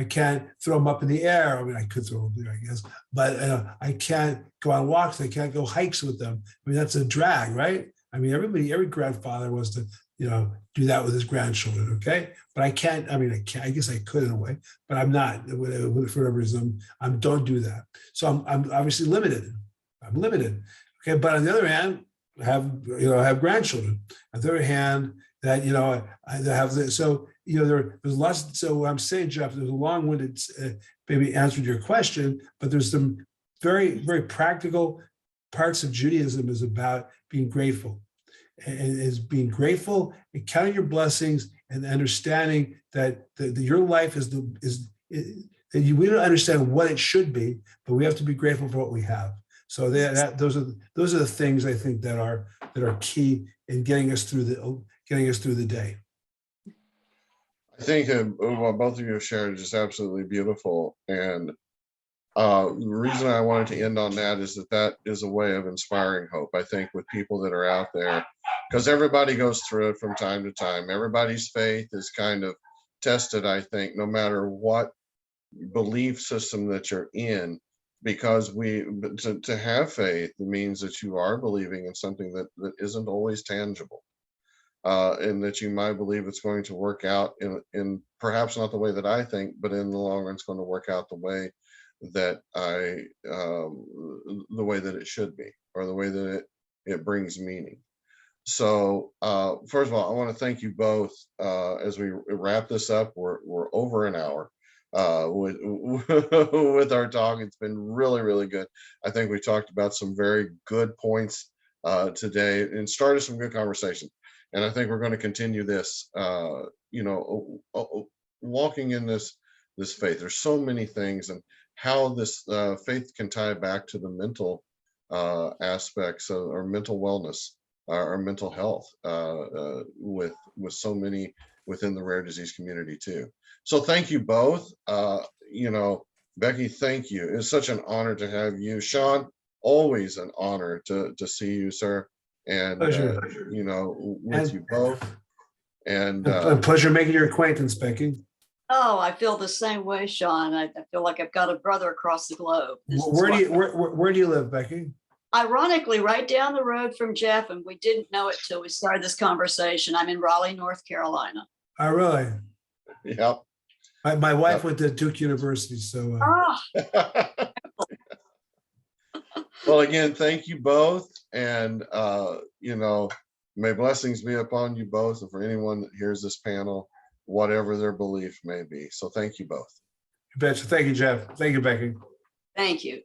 can't throw them up in the air. I mean, I could throw them there, I guess, but I can't go on walks. I can't go hikes with them. I mean, that's a drag, right? I mean, every grandfather wants to, do that with his grandchildren. Okay, but I can't. I mean, I guess I could in a way, but I'm not. For whatever reason, I don't do that. So I'm obviously limited. I'm limited. Okay, but on the other hand, I have grandchildren. On the other hand, that I have this. So there's lots. So what I'm saying, Jeff, there's a long-winded maybe answer to your question, but there's some very, very practical parts of Judaism is about being grateful, and is being grateful and counting your blessings and understanding that your life is we don't understand what it should be, but we have to be grateful for what we have. So those are the things I think that are key in getting us through the day. I think what both of you have shared is just absolutely beautiful. And the reason I wanted to end on that is that is a way of inspiring hope, I think, with people that are out there, because everybody goes through it from time to time. Everybody's faith is kind of tested, I think, no matter what belief system that you're in, because to have faith means that you are believing in something that isn't always tangible. And that you might believe it's going to work out in perhaps not the way that I think, but in the long run, it's going to work out the way that the way that it should be, or the way that it brings meaning. So first of all, I want to thank you both. As we wrap this up, we're over an hour with our talk. It's been really, really good. I think we talked about some very good points today and started some good conversation. And I think we're going to continue this, walking in this faith. There's so many things, and how this faith can tie back to the mental aspects of our mental wellness, our mental health, with so many within the rare disease community too. So thank you both. Becky, thank you. It's such an honor to have you. Sean, always an honor to see you, sir. And Pleasure. with you both. And a pleasure making your acquaintance, Becky. Oh, I feel the same way, Sean. I feel like I've got a brother across the globe. Where do you live, Becky? Ironically, right down the road from Jeff, and we didn't know it till we started this conversation. I'm in Raleigh, North Carolina. Oh, really? Yep. My wife went to Duke University, so. Well, again, thank you both, and may blessings be upon you both, and for anyone that hears this panel, whatever their belief may be. So thank you both. You betcha. Thank you, Jeff. Thank you, Becky. Thank you.